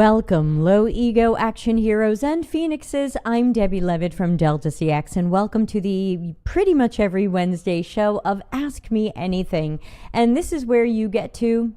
Welcome, low ego action heroes and phoenixes. I'm Debbie Levitt from dcx, and welcome to the pretty much every Wednesday show of Ask Me Anything. And this is where you get to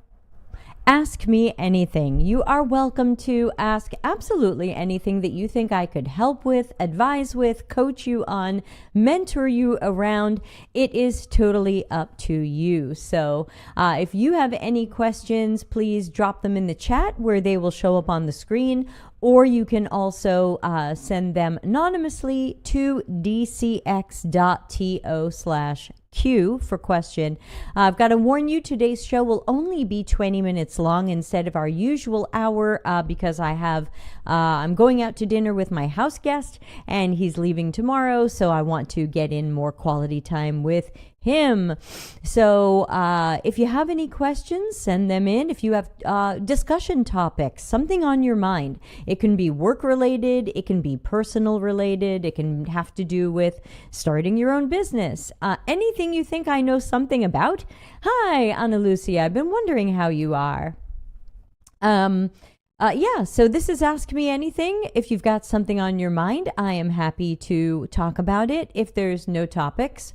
ask me anything. You are welcome to ask absolutely anything that you think I could help with, advise with, coach you on, mentor you around. It is totally up to you. So if you have any questions, please drop them in the chat where they will show up on the screen, or you can also send them anonymously to dcx.to/Q for question. I've got to warn you, today's show will only be 20 minutes long instead of our usual hour because I'm going out to dinner with my house guest and he's leaving tomorrow, so I want to get in more quality time with him. So if you have any questions, send them in. If you have discussion topics, something on your mind, it can be work related, it can be personal related, it can have to do with starting your own business, anything you think I know something about. Hi, Ana Lucia, I've been wondering how you are. So this is Ask Me Anything. If you've got something on your mind, I am happy to talk about it. If there's no topics,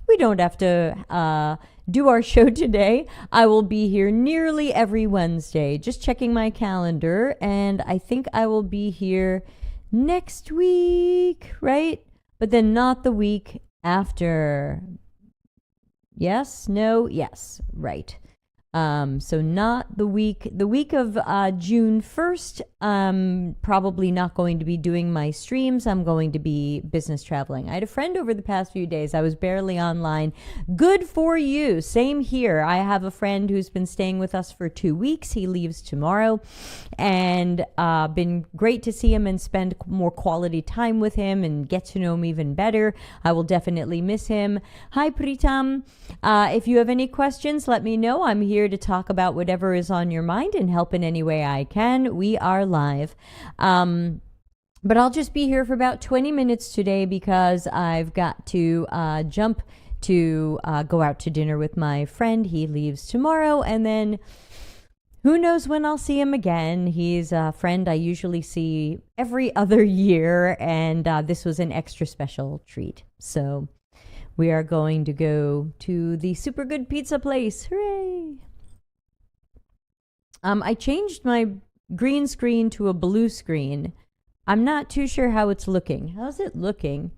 we don't have to do our show today. I will be here nearly every Wednesday. Just checking my calendar, and I think I will be here next week, right? But then not the week after. Yes, no, yes, right. So not the week of June 1st. Probably not going to be doing my streams. I'm going to be business traveling. I had a friend over the past few days. I was barely online. Good for you. Same here. I have a friend who's been staying with us for 2 weeks. He leaves tomorrow, and been great to see him and spend more quality time with him and get to know him even better. I will definitely miss him. Hi, Pritam. If you have any questions, let me know. I'm here to talk about whatever is on your mind and help in any way I can. We are live. But I'll just be here for about 20 minutes today because I've got to jump to go out to dinner with my friend. He leaves tomorrow, and then who knows when I'll see him again. He's a friend I usually see every other year, and this was an extra special treat. So we are going to go to the super good pizza place. Hooray! I changed my green screen to a blue screen. I'm not too sure how it's looking. How's it looking?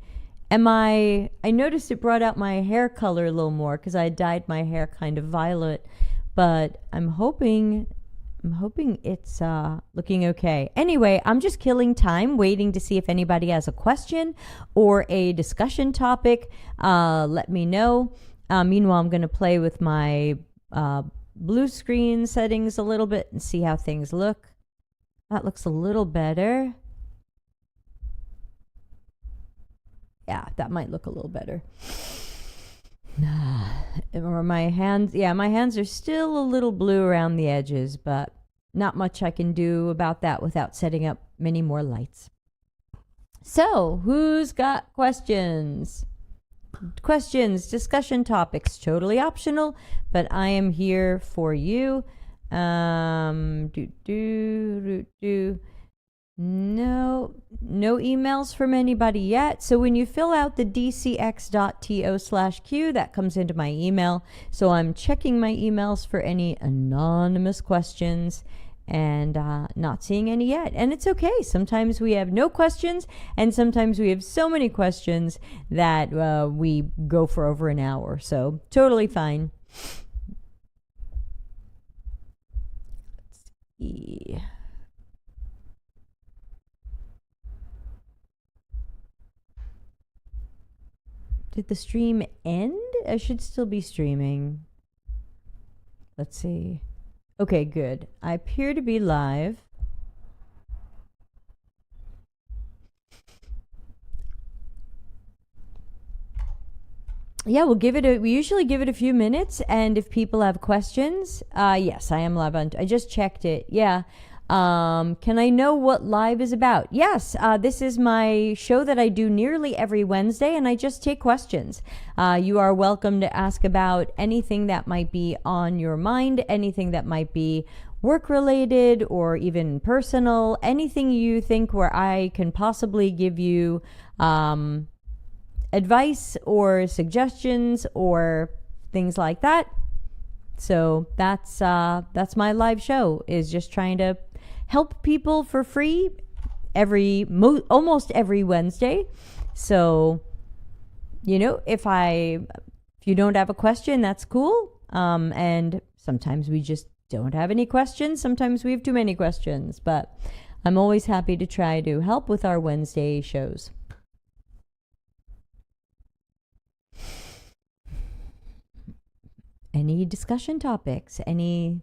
I noticed it brought out my hair color a little more because I dyed my hair kind of violet, but I'm hoping it's looking okay. Anyway, I'm just killing time waiting to see if anybody has a question or a discussion topic. Let me know. Meanwhile, I'm going to play with my blue screen settings a little bit and see how things look. That looks a little better. Yeah, that might look a little better. Or my hands, my hands are still a little blue around the edges, but not much I can do about that without setting up many more lights. So, who's got questions? Questions, discussion topics, totally optional, but I am here for you. No emails from anybody yet. So when you fill out the dcx.to/Q, that comes into my email. So I'm checking my emails for any anonymous questions, and not seeing any yet. And it's okay. Sometimes we have no questions, and sometimes we have so many questions that we go for over an hour. So totally fine. Let's see. Did the stream end? I should still be streaming. Let's see. Okay, good. I appear to be live. Yeah, we usually give it a few minutes, and if people have questions, yes, I am live on. I just checked it. Yeah. Can I know what live is about? Yes, this is my show that I do nearly every Wednesday, and I just take questions. You are welcome to ask about anything that might be on your mind, anything that might be work related or even personal, anything you think where I can possibly give you advice or suggestions or things like that. So that's my live show, is just trying to help people for free almost every Wednesday. So, if you don't have a question, that's cool. And sometimes we just don't have any questions. Sometimes we have too many questions, but I'm always happy to try to help with our Wednesday shows. Any discussion topics? Any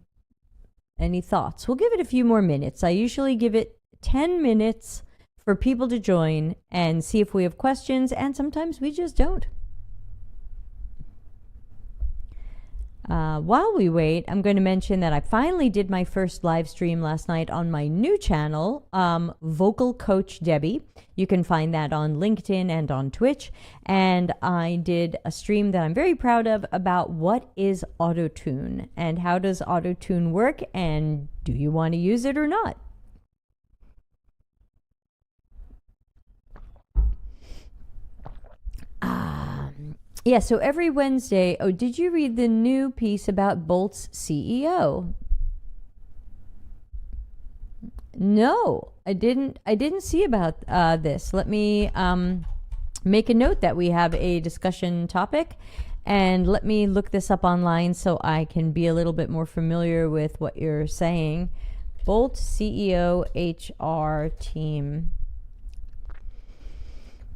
thoughts? We'll give it a few more minutes. I usually give it 10 minutes for people to join and see if we have questions, and sometimes we just don't. While we wait, I'm going to mention that I finally did my first live stream last night on my new channel, Vocal Coach Debbie. You can find that on LinkedIn and on Twitch. And I did a stream that I'm very proud of about what is autotune and how does autotune work, and do you want to use it or not? Yeah, so every Wednesday, did you read the new piece about Bolt's CEO? No, I didn't see about this. Let me make a note that we have a discussion topic, and let me look this up online so I can be a little bit more familiar with what you're saying. Bolt CEO HR team.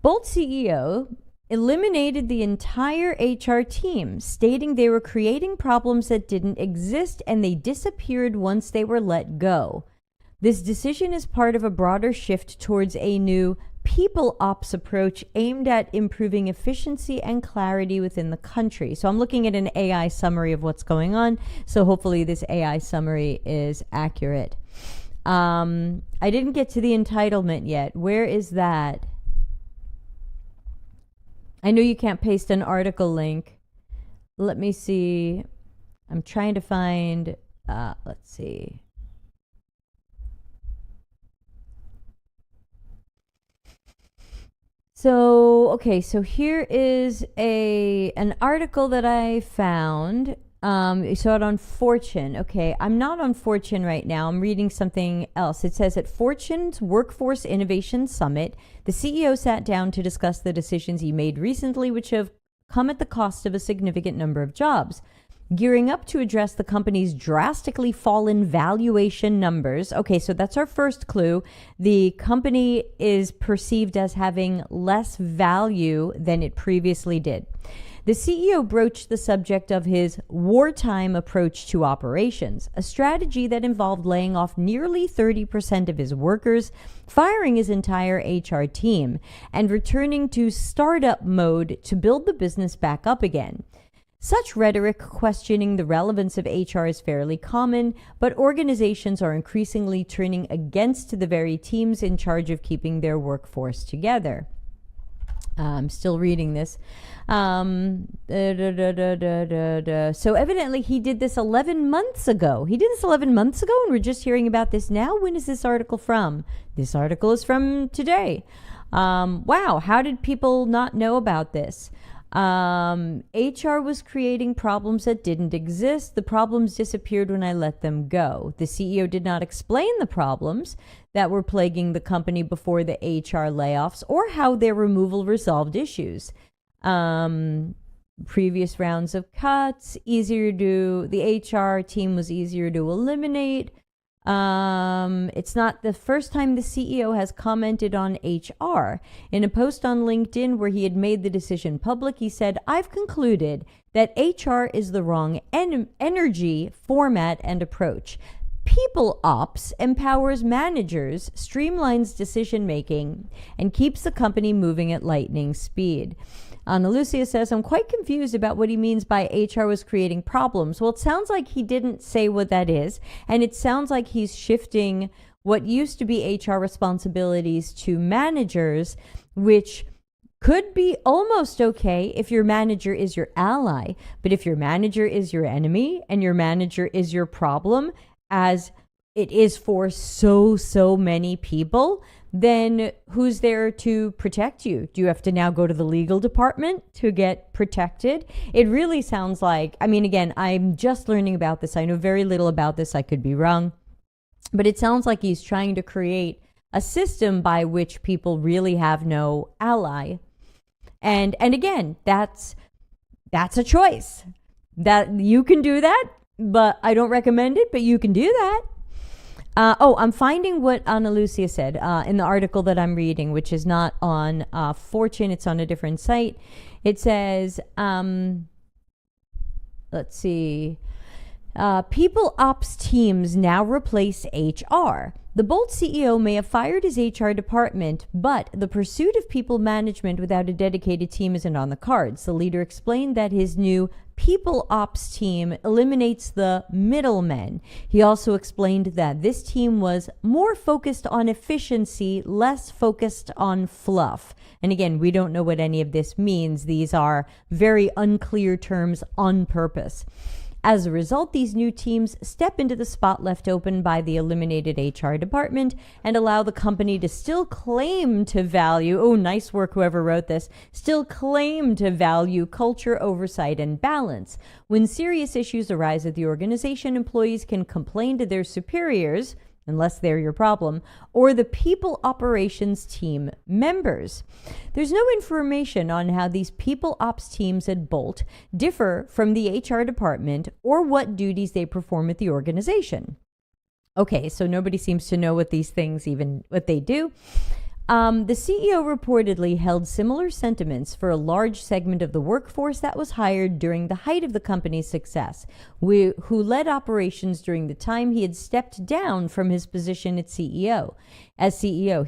Bolt CEO eliminated the entire HR team, stating they were creating problems that didn't exist and they disappeared once they were let go. This decision is part of a broader shift towards a new people ops approach aimed at improving efficiency and clarity within the country. So I'm looking at an AI summary of what's going on. So hopefully this AI summary is accurate. I didn't get to the entitlement yet. Where is that? I know you can't paste an article link. Let me see. I'm trying to find, let's see. So, okay, so here is an article that I found. You saw it on Fortune. Okay, I'm not on Fortune right now. I'm reading something else. It says at Fortune's Workforce Innovation Summit, the CEO sat down to discuss the decisions he made recently, which have come at the cost of a significant number of jobs. Gearing up to address the company's drastically fallen valuation numbers. Okay, so that's our first clue. The company is perceived as having less value than it previously did. The CEO broached the subject of his wartime approach to operations, a strategy that involved laying off nearly 30% of his workers, firing his entire HR team, and returning to startup mode to build the business back up again. Such rhetoric questioning the relevance of HR is fairly common, but organizations are increasingly turning against the very teams in charge of keeping their workforce together. I'm still reading this. So evidently he did this 11 months ago. He did this 11 months ago, and we're just hearing about this now. When is this article from? This article is from today. Wow, how did people not know about this? HR was creating problems that didn't exist. The problems disappeared when I let them go. The CEO did not explain the problems that were plaguing the company before the HR layoffs or how their removal resolved issues. Previous rounds of cuts, the HR team was easier to eliminate. It's not the first time the CEO has commented on HR. In a post on LinkedIn where he had made the decision public, he said, "I've concluded that HR is the wrong energy, format, and approach. People ops empowers managers, streamlines decision making, and keeps the company moving at lightning speed." Ana Lucia says, "I'm quite confused about what he means by HR was creating problems." Well, it sounds like he didn't say what that is, and it sounds like he's shifting what used to be HR responsibilities to managers, which could be almost okay if your manager is your ally. But if your manager is your enemy and your manager is your problem, as it is for so many people, then who's there to protect you? Do you have to now go to the legal department to get protected? It really sounds like, I mean, again, I'm just learning about this. I know very little about this. I could be wrong. But it sounds like he's trying to create a system by which people really have no ally. And again, that's a choice. That you can do that, but I don't recommend it, but you can do that. I'm finding what Ana Lucia said in the article that I'm reading, which is not on Fortune. It's on a different site. It says, let's see, people ops teams now replace HR. The Bolt CEO may have fired his HR department, but the pursuit of people management without a dedicated team isn't on the cards. The leader explained that his new people ops team eliminates the middlemen. He also explained that this team was more focused on efficiency, less focused on fluff. And again, we don't know what any of this means. These are very unclear terms on purpose. As a result, these new teams step into the spot left open by the eliminated HR department and allow the company to still claim to value, oh, nice work, whoever wrote this, still claim to value culture, oversight, and balance. When serious issues arise at the organization, employees can complain to their superiors, unless they're your problem, or the people operations team members. There's no information on how these people ops teams at Bolt differ from the HR department or what duties they perform at the organization. Okay, so nobody seems to know what these things even, what they do. The CEO reportedly held similar sentiments for a large segment of the workforce that was hired during the height of the company's success, who led operations during the time he had stepped down from his position as CEO.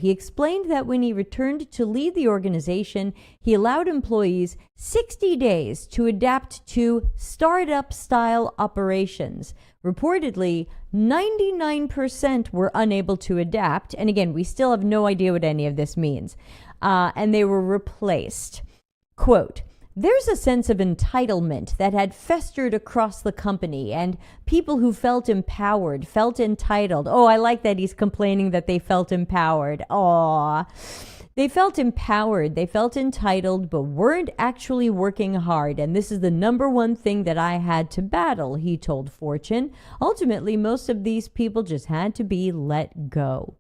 He explained that when he returned to lead the organization, he allowed employees 60 days to adapt to startup-style operations. Reportedly, 99% were unable to adapt. And again, we still have no idea what any of this means. And they were replaced. Quote, "There's a sense of entitlement that had festered across the company, and people who felt empowered, felt entitled." Oh, I like that he's complaining that they felt empowered. Aw. They felt empowered, they felt entitled, but weren't actually working hard. And this is the number one thing that I had to battle, he told Fortune. Ultimately, most of these people just had to be let go.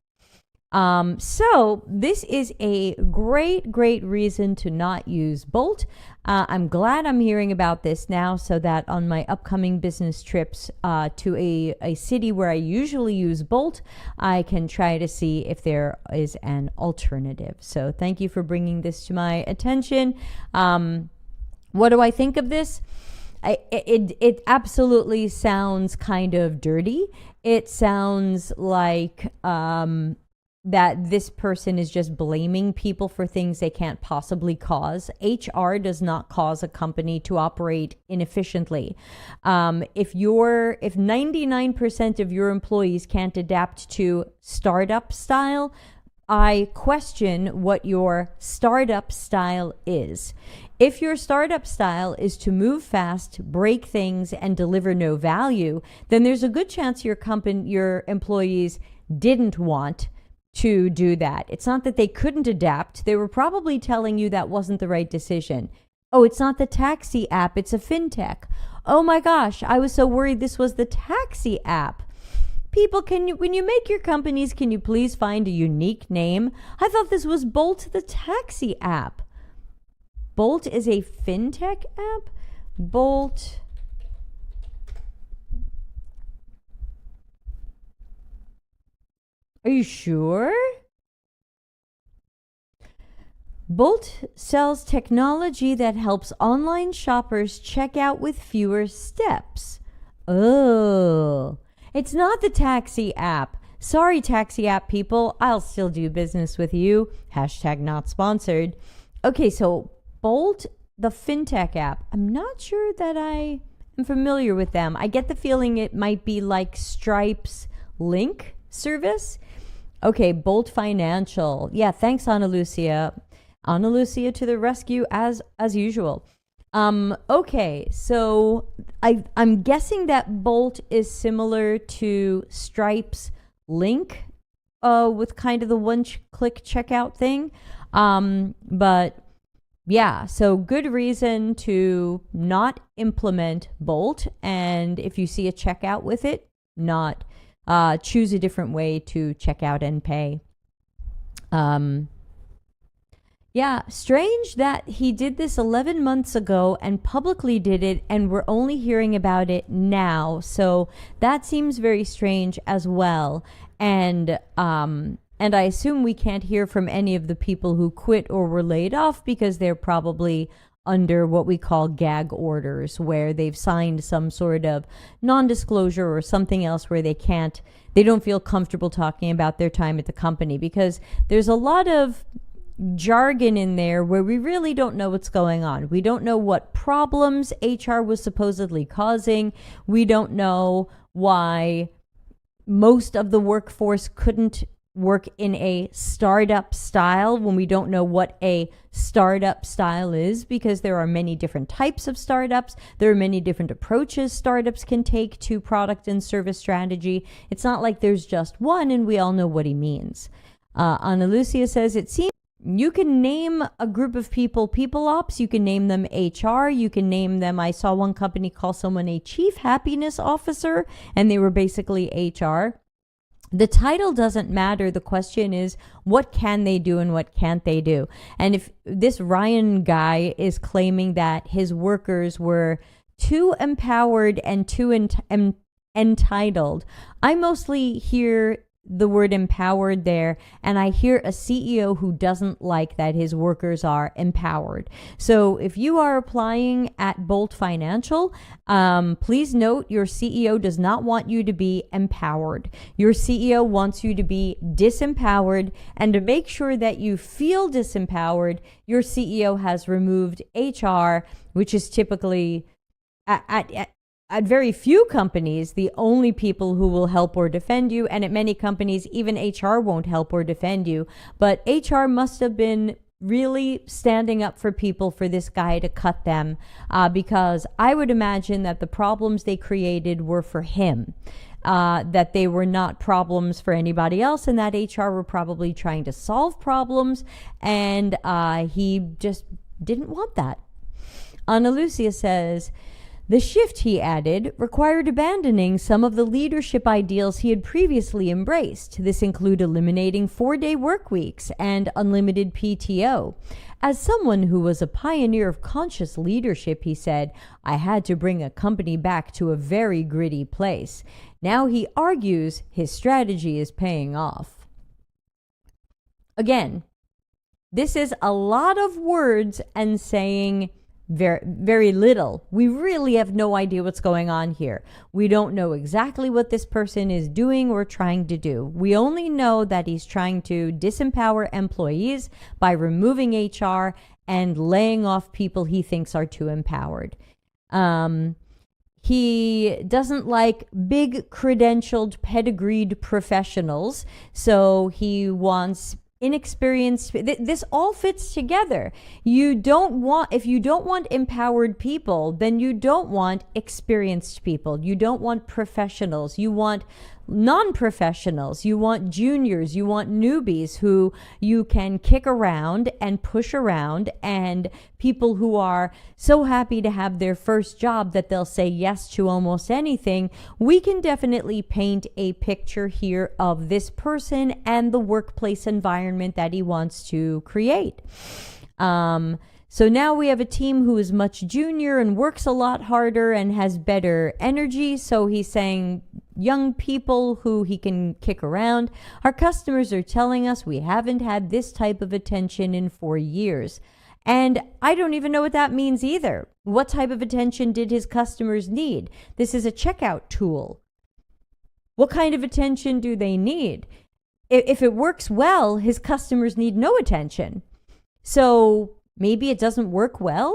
So this is a great reason to not use Bolt. I'm glad I'm hearing about this now so that on my upcoming business trips to a city where I usually use Bolt, I can try to see if there is an alternative. So thank you for bringing this to my attention. What do I think of this? It absolutely sounds kind of dirty. It sounds like that this person is just blaming people for things they can't possibly cause. HR does not cause a company to operate inefficiently. If 99% of your employees can't adapt to startup style, I question what your startup style is. If your startup style is to move fast, break things, and deliver no value, then there's a good chance your employees didn't want to do that. It's not that they couldn't adapt. They were probably telling you that wasn't the right decision. Oh, it's not the taxi app, it's a fintech. Oh my gosh, I was so worried this was the taxi app. People, when you make your companies, can you please find a unique name? I thought this was Bolt, the taxi app. Bolt is a fintech app? Bolt. Are you sure? Bolt sells technology that helps online shoppers check out with fewer steps. Oh, it's not the taxi app. Sorry, taxi app people. I'll still do business with you. Hashtag not sponsored. Okay, so Bolt, the fintech app. I'm not sure that I am familiar with them. I get the feeling it might be like Stripe's Link service. Okay, Bolt Financial. Yeah, thanks, Ana Lucia. Ana Lucia to the rescue as usual. Okay, so I'm guessing that Bolt is similar to Stripe's link with kind of the one-click checkout thing. But yeah, so good reason to not implement Bolt. And if you see a checkout with it, not choose a different way to check out and pay. Yeah, strange that he did this 11 months ago and publicly did it, and we're only hearing about it now. So that seems very strange as well. And I assume we can't hear from any of the people who quit or were laid off because they're probably under what we call gag orders, where they've signed some sort of non-disclosure or something else where they don't feel comfortable talking about their time at the company, because there's a lot of jargon in there where we really don't know what's going on. We don't know what problems HR was supposedly causing. We don't know why most of the workforce couldn't work in a startup style, when we don't know what a startup style is, because there are many different types of startups. There are many different approaches startups can take to product and service strategy. It's not like there's just one and we all know what he means. Ana Lucia says, it seems you can name a group of people ops, you can name them HR, you can name them, I saw one company call someone a chief happiness officer, and they were basically HR. The title doesn't matter. The question is, what can they do and what can't they do? And if this Ryan guy is claiming that his workers were too empowered and too entitled, I mostly hear the word empowered there, and I hear a CEO who doesn't like that his workers are empowered. So if you are applying at Bolt Financial, please note your CEO does not want you to be empowered. Your CEO wants you to be disempowered, and to make sure that you feel disempowered, your CEO has removed HR, which is typically at very few companies, the only people who will help or defend you. And at many companies, even HR won't help or defend you. But HR must have been really standing up for people for this guy to cut them, because I would imagine that the problems they created were for him, that they were not problems for anybody else, and that HR were probably trying to solve problems, and he just didn't want that. Ana Lucia says, the shift, he added, required abandoning some of the leadership ideals he had previously embraced. This included eliminating 4-day work weeks and unlimited PTO. As someone who was a pioneer of conscious leadership, he said, I had to bring a company back to a very gritty place. Now he argues his strategy is paying off. Again, this is a lot of words and saying very, very little. We really have no idea what's going on here. We don't know exactly what this person is doing or trying to do. We only know that he's trying to disempower employees by removing HR and laying off people he thinks are too empowered. He doesn't like big credentialed, pedigreed professionals, so he wants inexperienced. This all fits together. If you don't want empowered people, then you don't want experienced people. You don't want professionals. You want non-professionals. You want juniors. You want newbies who you can kick around and push around, and people who are so happy to have their first job that they'll say yes to almost anything. We can definitely paint a picture here of this person and the workplace environment that he wants to create. So now we have a team who is much junior and works a lot harder and has better energy. So he's saying young people who he can kick around. Our customers are telling us we haven't had this type of attention in 4 years. And I don't even know what that means either. What type of attention did his customers need? This is a checkout tool. What kind of attention do they need? If it works well, his customers need no attention. So maybe it doesn't work well.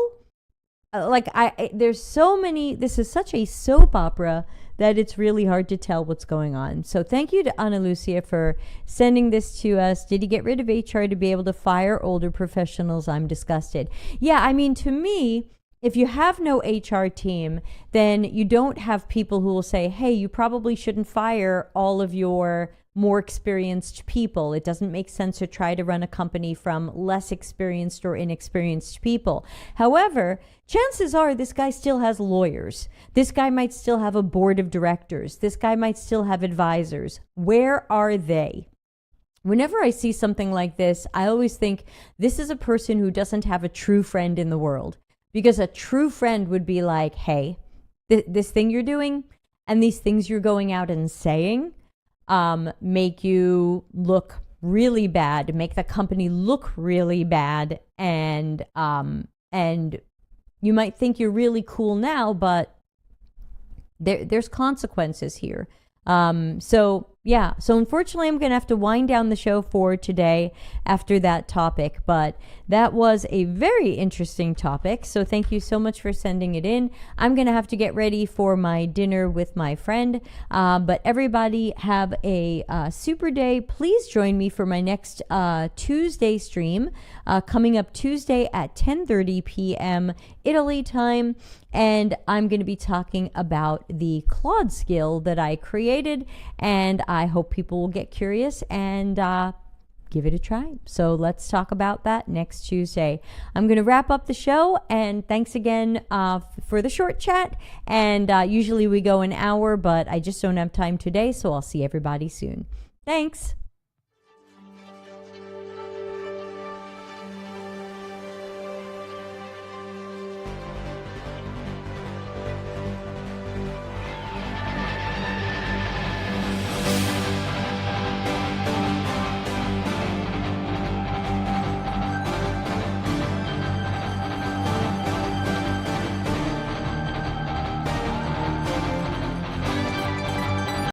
There's so many, this is such a soap opera that it's really hard to tell what's going on. So thank you to Ana Lucia for sending this to us. Did he get rid of HR to be able to fire older professionals? I'm disgusted. Yeah, I mean, to me, if you have no HR team, then you don't have people who will say, hey, you probably shouldn't fire all of your more experienced people. It doesn't make sense to try to run a company from less experienced or inexperienced people. However, chances are this guy still has lawyers. This guy might still have a board of directors. This guy might still have advisors. Where are they? Whenever I see something like this, I always think this is a person who doesn't have a true friend in the world. Because a true friend would be like, hey, this thing you're doing and these things you're going out and saying make you look really bad, make the company look really bad, and you might think you're really cool now, but there's consequences here. So unfortunately I'm gonna have to wind down the show for today after that topic, but that was a very interesting topic, so thank you so much for sending it in. I'm gonna have to get ready for my dinner with my friend, but everybody have a super day. Please join me for my next Tuesday stream coming up Tuesday at 10:30 p.m. Italy time, and I'm going to be talking about the Claude skill that I created, and I hope people will get curious and give it a try. So let's talk about that next Tuesday. I'm going to wrap up the show, and thanks again for the short chat, and usually we go an hour, but I just don't have time today, so I'll see everybody soon. Thanks.